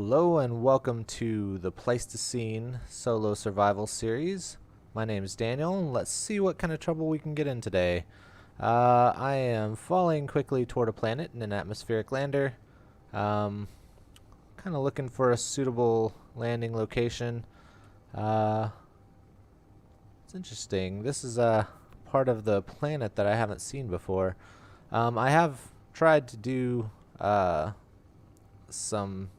Hello and welcome to the Pleistocene Solo Survival Series. My name is Daniel, and let's see what kind of trouble we can get in today. I am falling quickly toward a planet in an atmospheric lander. Kind of looking for a suitable landing location. It's interesting. This is a part of the planet that I haven't seen before. I have tried to do some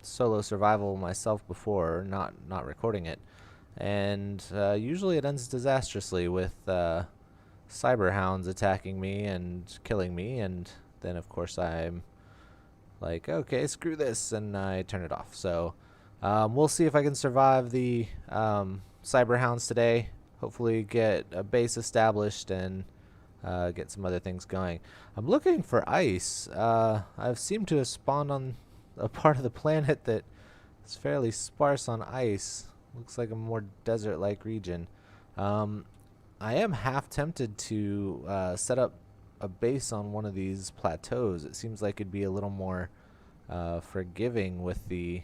solo survival myself before, not recording it, and usually it ends disastrously with cyberhounds attacking me and killing me, and then of course I'm like, okay, screw this, and I turn it off. So we'll see if I can survive the cyberhounds today. Hopefully get a base established and get some other things going. I'm looking for ice. I've seemed to have spawned on a part of the planet that is fairly sparse on ice. Looks like a more desert-like region. I am half tempted to set up a base on one of these plateaus. It seems like it'd be a little more forgiving with the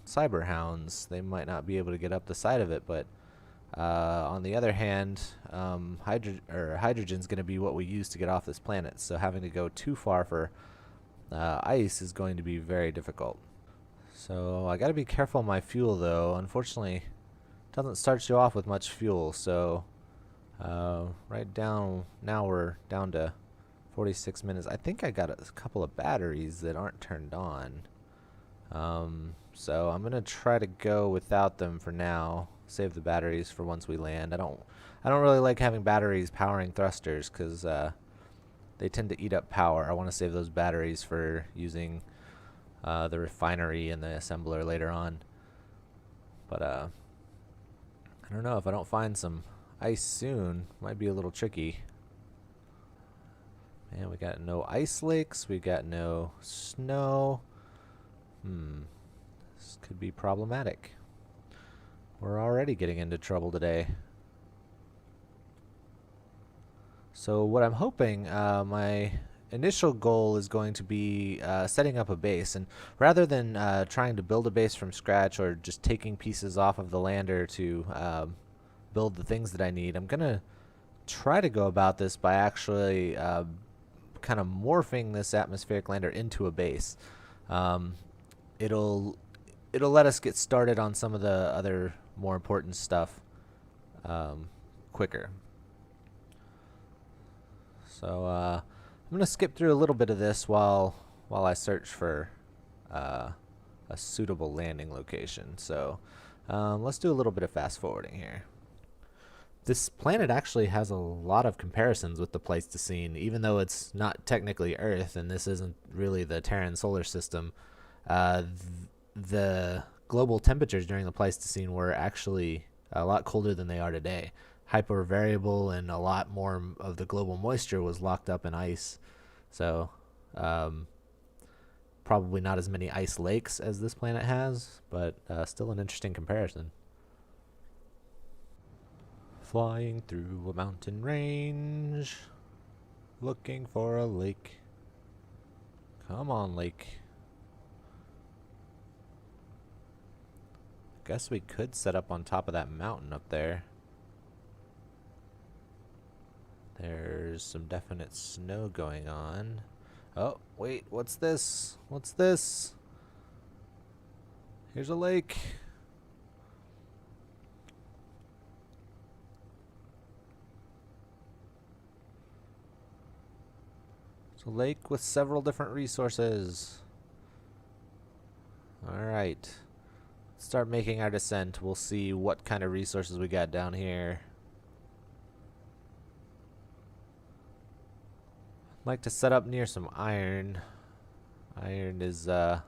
cyberhounds. They might not be able to get up the side of it, but on the other hand, hydrogen's going to be what we use to get off this planet. So having to go too far for ice is going to be very difficult. So I got to be careful of my fuel, though. Unfortunately, it doesn't start you off with much fuel. So right down now we're down to 46 minutes. I think I got a couple of batteries that aren't turned on. So I'm gonna try to go without them for now. Save the batteries for once we land. I don't really like having batteries powering thrusters because they tend to eat up power. I want to save those batteries for using the refinery and the assembler later on. But I don't know, if I don't find some ice soon, might be a little tricky. Man, we got no ice lakes, we got no snow. This could be problematic. We're already getting into trouble today. So what I'm hoping, my initial goal is going to be setting up a base, and rather than trying to build a base from scratch or just taking pieces off of the lander to build the things that I need, I'm gonna try to go about this by actually kind of morphing this atmospheric lander into a base. It'll let us get started on some of the other more important stuff quicker. So I'm gonna skip through a little bit of this while I search for a suitable landing location. So let's do a little bit of fast forwarding here. This planet actually has a lot of comparisons with the Pleistocene, even though it's not technically Earth, and this isn't really the Terran solar system. The global temperatures during the Pleistocene were actually a lot colder than they are today. Hypervariable, and a lot more of the global moisture was locked up in ice. So probably not as many ice lakes as this planet has, but still an interesting comparison. Flying through a mountain range, looking for a lake. Come on, lake. Guess we could set up on top of that mountain up there. There's some definite snow going on. Oh, wait, what's this? What's this? Here's a lake. It's a lake with several different resources. Alright. Start making our descent. We'll see what kind of resources we got down here. I'd like to set up near some iron. Iron is the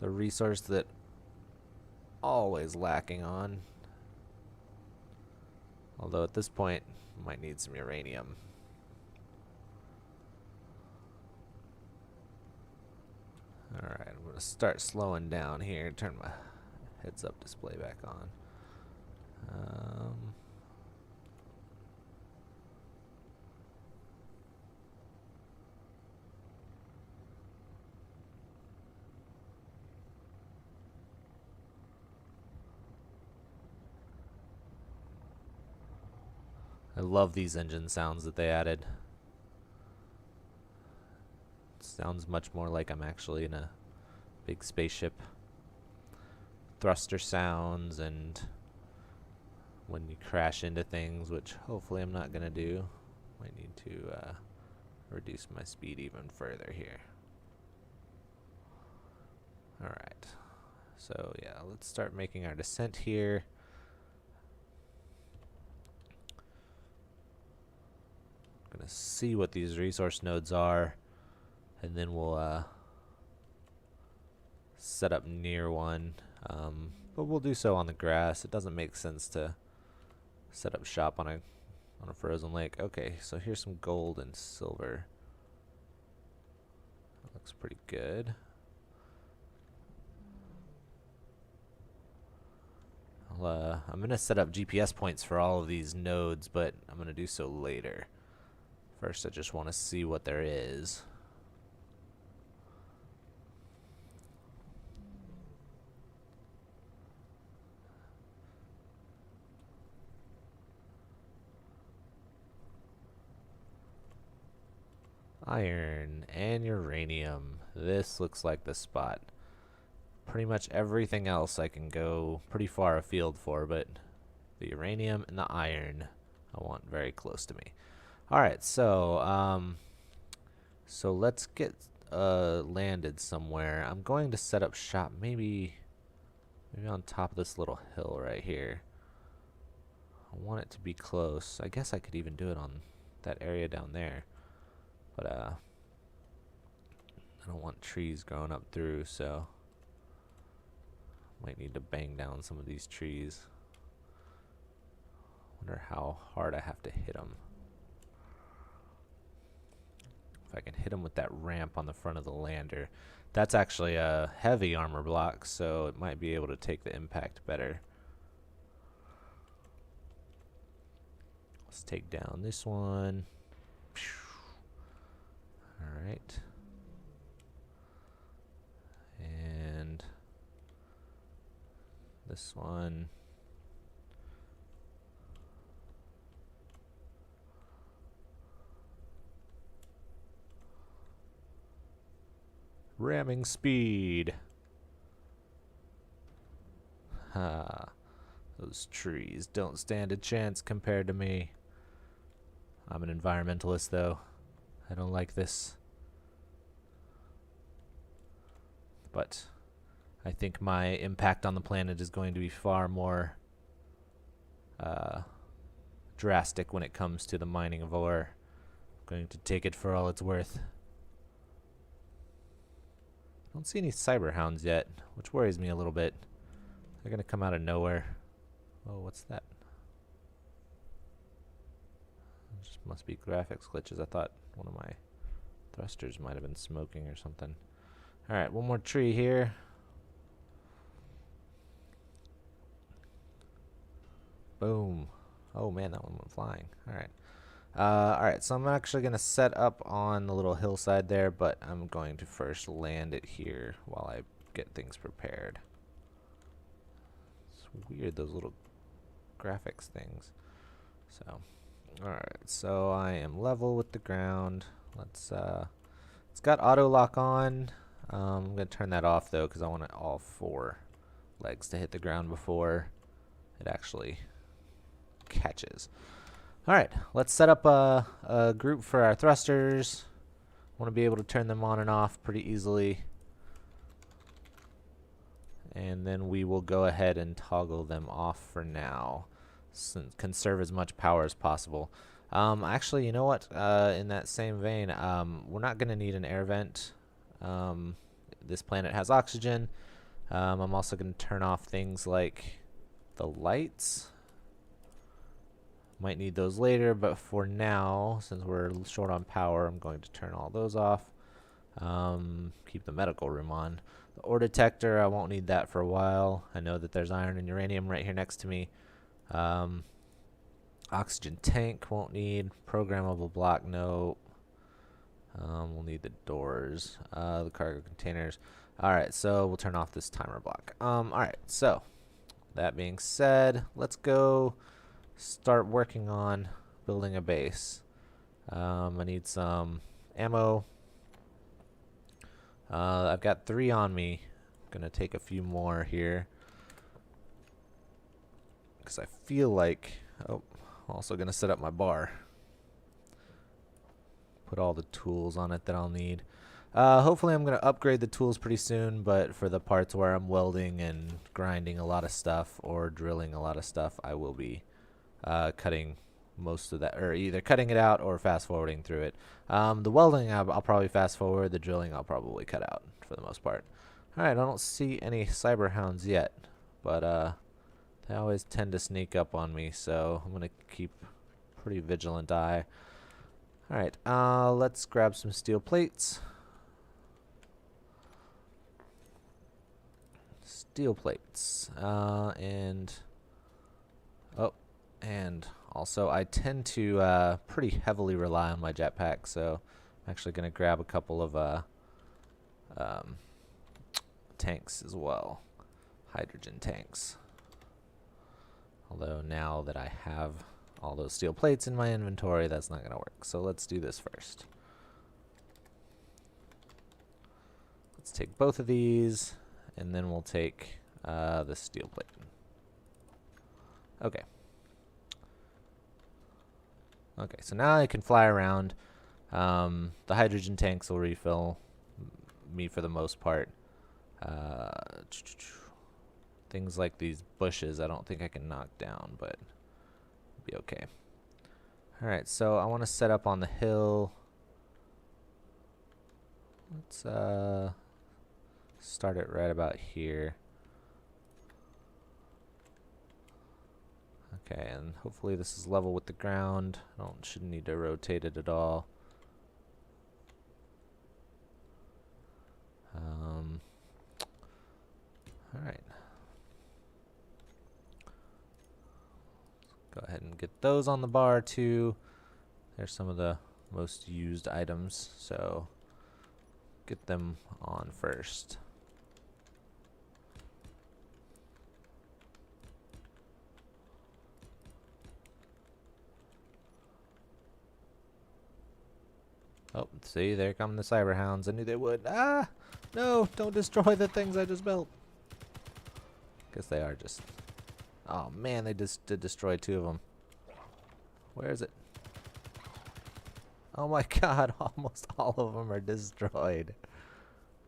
resource that always lacking on. Although at this point, might need some uranium. Alright, I'm going to start slowing down here. Turn my heads-up display back on. love these engine sounds that they added. Sounds much more like I'm actually in a big spaceship. Thruster sounds, and when you crash into things, which hopefully I'm not gonna do. Might need to reduce my speed even further here. Alright, so yeah, let's start making our descent here. I'm gonna see what these resource nodes are, and then we'll set up near one, but we'll do so on the grass. It doesn't make sense to set up shop on a frozen lake. Okay, so here's some gold and silver. That looks pretty good. I'm gonna set up GPS points for all of these nodes, but I'm gonna do so later. First, I just want to see what there is. Iron and uranium. This looks like the spot. Pretty much everything else I can go pretty far afield for, but the uranium and the iron I want very close to me. Alright, so let's get landed somewhere. I'm going to set up shop maybe on top of this little hill right here. I want it to be close. I guess I could even do it on that area down there. But I don't want trees growing up through, so might need to bang down some of these trees. Wonder how hard I have to hit them. If I can hit them with that ramp on the front of the lander. That's actually a heavy armor block, so it might be able to take the impact better. Let's take down this one. Alright. And this one. Ramming speed. Ha. Those trees don't stand a chance compared to me. I'm an environmentalist, though. I don't like this. But I think my impact on the planet is going to be far more drastic when it comes to the mining of ore. I'm going to take it for all it's worth. I don't see any cyberhounds yet, which worries me a little bit. They're going to come out of nowhere. Oh, what's that? It just must be graphics glitches. I thought one of my thrusters might have been smoking or something. Alright, one more tree here. Boom. Oh man, that one went flying. Alright. Alright, so I'm actually going to set up on the little hillside there, but I'm going to first land it here while I get things prepared. It's weird, those little graphics things. So, alright, so I am level with the ground. Let's, it's got auto lock on. I'm going to turn that off though, because I want all 4 legs to hit the ground before it actually catches. Alright, let's set up a group for our thrusters. Want to be able to turn them on and off pretty easily. And then we will go ahead and toggle them off for now. Conserve as much power as possible. Actually, you know what? In that same vein, we're not going to need an air vent. This planet has oxygen. I'm also going to turn off things like the lights. Might need those later, but for now, since we're short on power, I'm going to turn all those off. Keep the medical room on. The ore detector, I won't need that for a while. I know that there's iron and uranium right here next to me. Oxygen tank, won't need. Programmable block, no. We'll need the doors, the cargo containers. Alright, so we'll turn off this timer block. Alright, so that being said, let's go start working on building a base. I need some ammo. I've got 3 on me. Gonna take a few more here because I feel like, oh, I'm also gonna set up my bar. Put all the tools on it that I'll need. Hopefully I'm gonna upgrade the tools pretty soon, but for the parts where I'm welding and grinding a lot of stuff or drilling a lot of stuff, I will be cutting most of that, or either cutting it out or fast forwarding through it. The welding I'll probably fast forward. The drilling I'll probably cut out for the most part. Alright, I don't see any cyberhounds yet, but they always tend to sneak up on me, so I'm gonna keep pretty vigilant eye. Alright, let's grab some steel plates. Steel plates. And also I tend to pretty heavily rely on my jetpack, so I'm actually going to grab a couple of tanks as well. Hydrogen tanks. Although now that I have all those steel plates in my inventory, that's not going to work. So let's do this first. Let's take both of these, and then we'll take the steel plate. Okay. Okay, so now I can fly around. The hydrogen tanks will refill me for the most part. Things like these bushes, I don't think I can knock down, but be okay. Alright, so I want to set up on the hill. Let's start it right about here. Okay, and hopefully this is level with the ground. Shouldn't need to rotate it at all. Alright. Go ahead and get those on the bar too. There's some of the most used items, so get them on first. Oh, see, there come the cyberhounds. I knew they would. Ah! No, don't destroy the things I just built. Guess they are just... Oh man, they just did destroy 2 of them. Where is it? Oh my god, almost all of them are destroyed.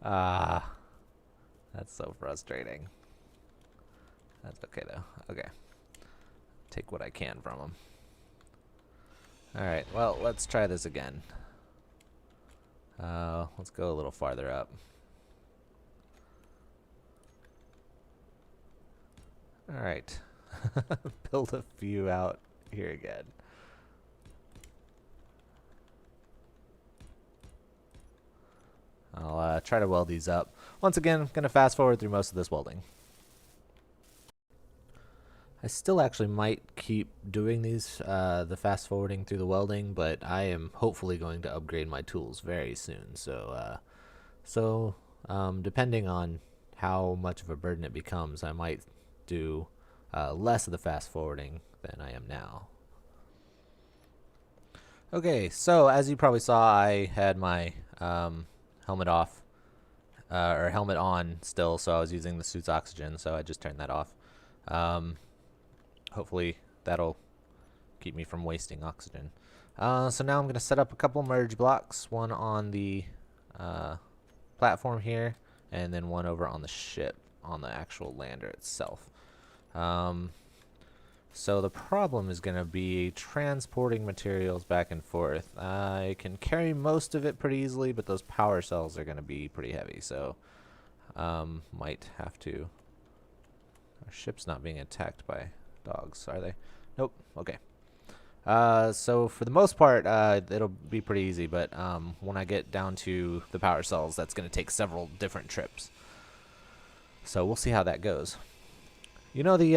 Ah, that's so frustrating. That's okay though. Okay. Take what I can from them. Alright, well, let's try this again. Let's go a little farther up. Alright. Build a few out here again. I'll try to weld these up. Once again, I'm going to fast forward through most of this welding. I still actually might keep doing these, the fast forwarding through the welding, but I am hopefully going to upgrade my tools very soon. So, depending on how much of a burden it becomes, I might do less of the fast forwarding than I am now. Okay, so as you probably saw, I had my helmet off, or helmet on still, so I was using the suit's oxygen, so I just turned that off. Hopefully that'll keep me from wasting oxygen. So now I'm going to set up a couple merge blocks, one on the platform here, and then one over on the ship, on the actual lander itself. So the problem is going to be transporting materials back and forth. I can carry most of it pretty easily, but those power cells are going to be pretty heavy, so might have to... Our ship's not being attacked by dogs, are they? Nope. Okay. So for the most part, it'll be pretty easy, but when I get down to the power cells, that's going to take several different trips. So we'll see how that goes. You know, the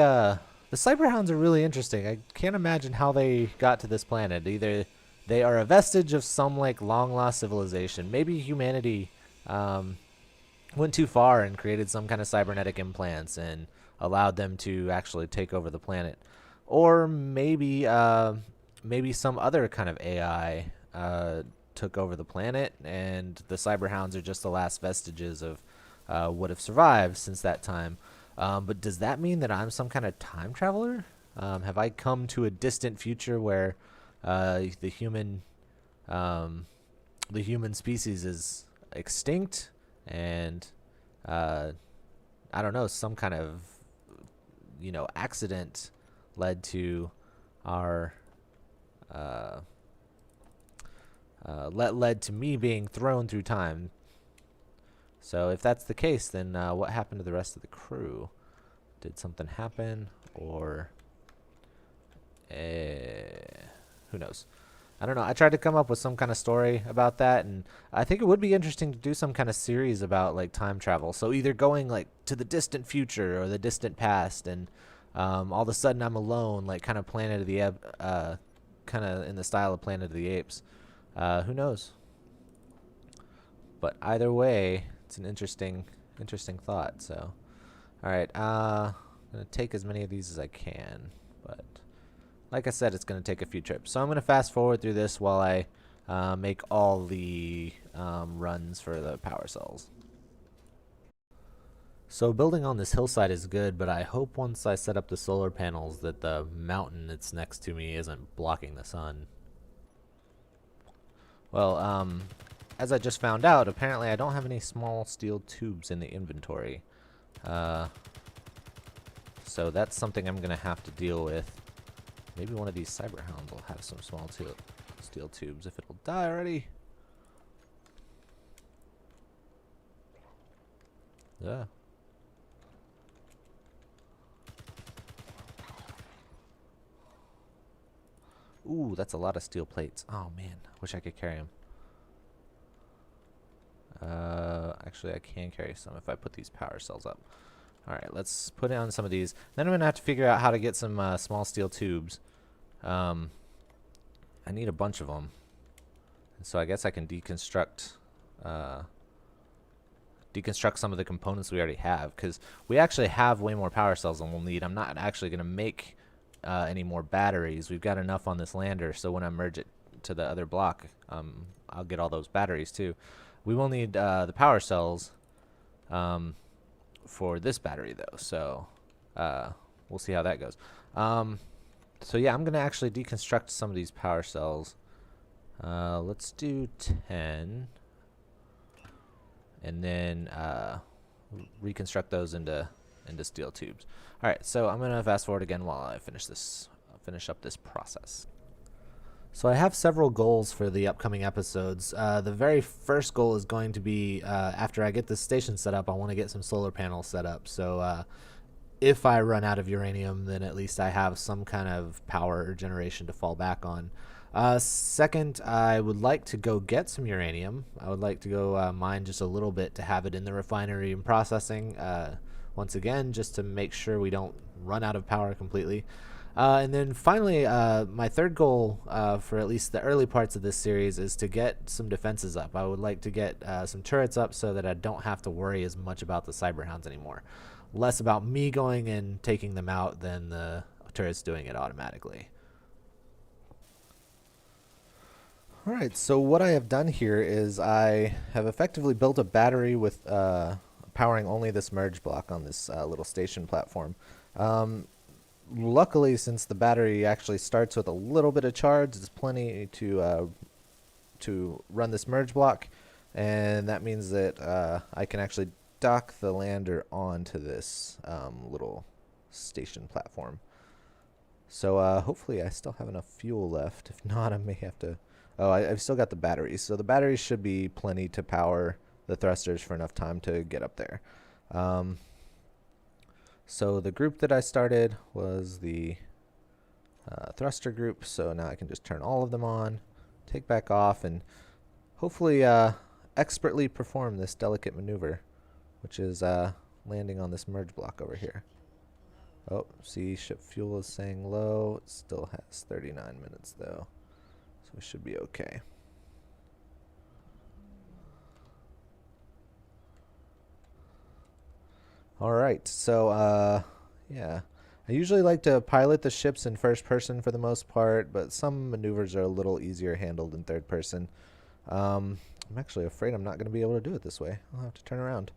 cyberhounds are really interesting. I can't imagine how they got to this planet. Either they are a vestige of some like long lost civilization. Maybe humanity went too far and created some kind of cybernetic implants and allowed them to actually take over the planet. Or maybe maybe some other kind of AI took over the planet, and the cyberhounds are just the last vestiges of what have survived since that time. But does that mean that I'm some kind of time traveler? Have I come to a distant future where the human species is extinct, and I don't know, some kind of accident led to our led to me being thrown through time. So if that's the case, then what happened to the rest of the crew? Did something happen, or who knows? I don't know. I tried to come up with some kind of story about that, and I think it would be interesting to do some kind of series about like time travel. So either going like to the distant future or the distant past, and all of a sudden I'm alone, like kind of Planet of the kind of in the style of Planet of the Apes. Who knows? But either way, it's an interesting thought. So, all right, I'm gonna take as many of these as I can, but like I said, it's going to take a few trips. So I'm going to fast forward through this while I make all the runs for the power cells. So building on this hillside is good, but I hope once I set up the solar panels that the mountain that's next to me isn't blocking the sun. Well, as I just found out, apparently I don't have any small steel tubes in the inventory. So that's something I'm going to have to deal with. Maybe one of these cyberhounds will have some small steel tubes if it'll die already. Yeah. Ooh, that's a lot of steel plates. Oh man, wish I could carry them. Actually I can carry some if I put these power cells up. Alright, let's put on some of these. Then I'm going to have to figure out how to get some small steel tubes. I need a bunch of them. So I guess I can deconstruct some of the components we already have, because we actually have way more power cells than we'll need. I'm not actually going to make any more batteries. We've got enough on this lander, so when I merge it to the other block, I'll get all those batteries too. We will need the power cells for this battery though, so we'll see how that goes. So yeah, I'm gonna actually deconstruct some of these power cells. Let's do 10, and then reconstruct those into steel tubes. All right, so I'm gonna fast forward again while I finish up this process. So I have several goals for the upcoming episodes. The very first goal is going to be after I get this station set up, I want to get some solar panels set up. So if I run out of uranium, then at least I have some kind of power generation to fall back on. Second, I would like to go get some uranium. I would like to go mine just a little bit to have it in the refinery and processing. Once again, just to make sure we don't run out of power completely. And then finally, my third goal for at least the early parts of this series is to get some defenses up. I would like to get some turrets up so that I don't have to worry as much about the cyberhounds anymore. Less about me going and taking them out than the turrets doing it automatically. Alright, so what I have done here is I have effectively built a battery with powering only this merge block on this little station platform. Luckily, since the battery actually starts with a little bit of charge, it's plenty to run this merge block, and that means that I can actually dock the lander onto this little station platform. So hopefully I still have enough fuel left. If not, I may have to... Oh, I've still got the batteries. So the batteries should be plenty to power the thrusters for enough time to get up there. So the group that I started was the thruster group, so now I can just turn all of them on, take back off, and hopefully expertly perform this delicate maneuver, which is landing on this merge block over here. Oh, see, ship fuel is saying low. It still has 39 minutes though, so we should be okay. All right, so yeah, I usually like to pilot the ships in first person for the most part, but some maneuvers are a little easier handled in third person. I'm actually afraid I'm not going to be able to do it this way. I'll have to turn around.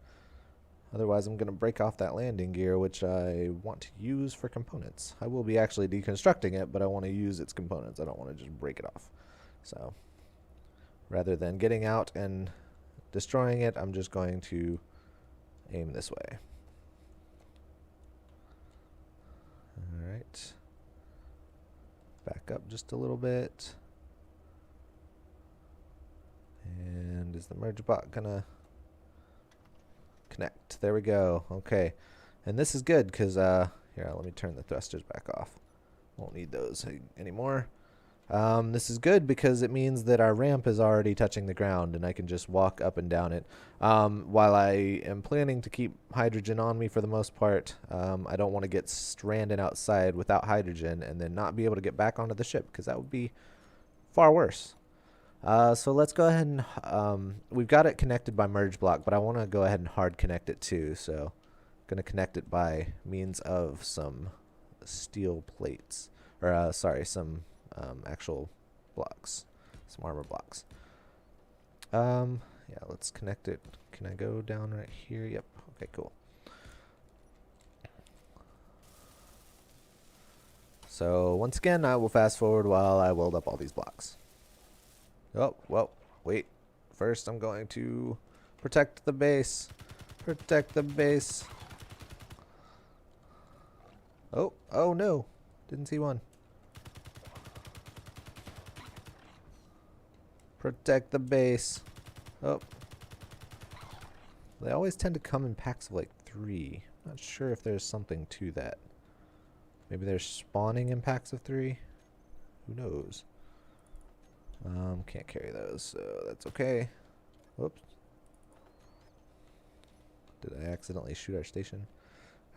Otherwise, I'm going to break off that landing gear, which I want to use for components. I will be actually deconstructing it, but I want to use its components. I don't want to just break it off. So, rather than getting out and destroying it, I'm just going to aim this way. Alright. Back up just a little bit. And is the merge bot gonna connect? There we go. Okay. And this is good because, here, let me turn the thrusters back off. Won't need those anymore. This is good because it means that our ramp is already touching the ground and I can just walk up and down it. While I am planning to keep hydrogen on me for the most part, I don't want to get stranded outside without hydrogen and then not be able to get back onto the ship because that would be far worse. So let's go ahead and, we've got it connected by merge block, but I want to go ahead and hard connect it too. So I'm going to connect it by means of some steel plates, or sorry, some actual blocks, some armor blocks. Yeah, let's connect it. Can I go down right here? Yep. Okay, cool. So once again, I will fast forward while I weld up all these blocks. Oh, well, wait. First, I'm going to protect the base. Protect the base. Oh, oh no. Didn't see one. Protect the base. Oh. They always tend to come in packs of like 3. Not sure if there's something to that. Maybe they're spawning in packs of 3. Who knows? Can't carry those, so that's okay. Whoops. Did I accidentally shoot our station?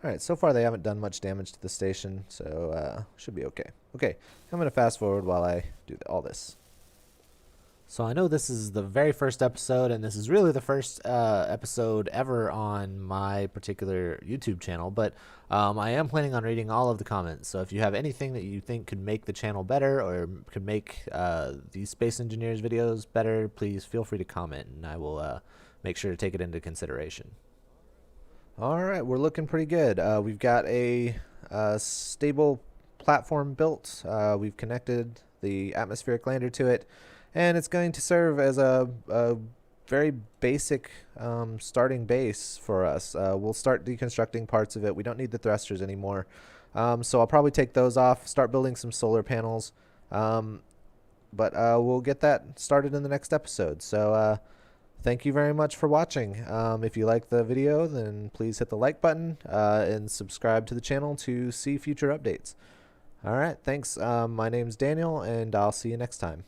Alright, so far they haven't done much damage to the station, so should be okay. Okay, I'm going to fast forward while I do all this. So I know this is the very first episode, and this is really the first episode ever on my particular YouTube channel, but I am planning on reading all of the comments. So if you have anything that you think could make the channel better or could make these Space Engineers videos better, please feel free to comment, and I will make sure to take it into consideration. Alright, we're looking pretty good. We've got a stable platform built. We've connected the atmospheric lander to it. And it's going to serve as a very basic starting base for us. We'll start deconstructing parts of it. We don't need the thrusters anymore. So I'll probably take those off, start building some solar panels. But we'll get that started in the next episode. So thank you very much for watching. If you like the video, then please hit the like button and subscribe to the channel to see future updates. All right, thanks. My name's Daniel, and I'll see you next time.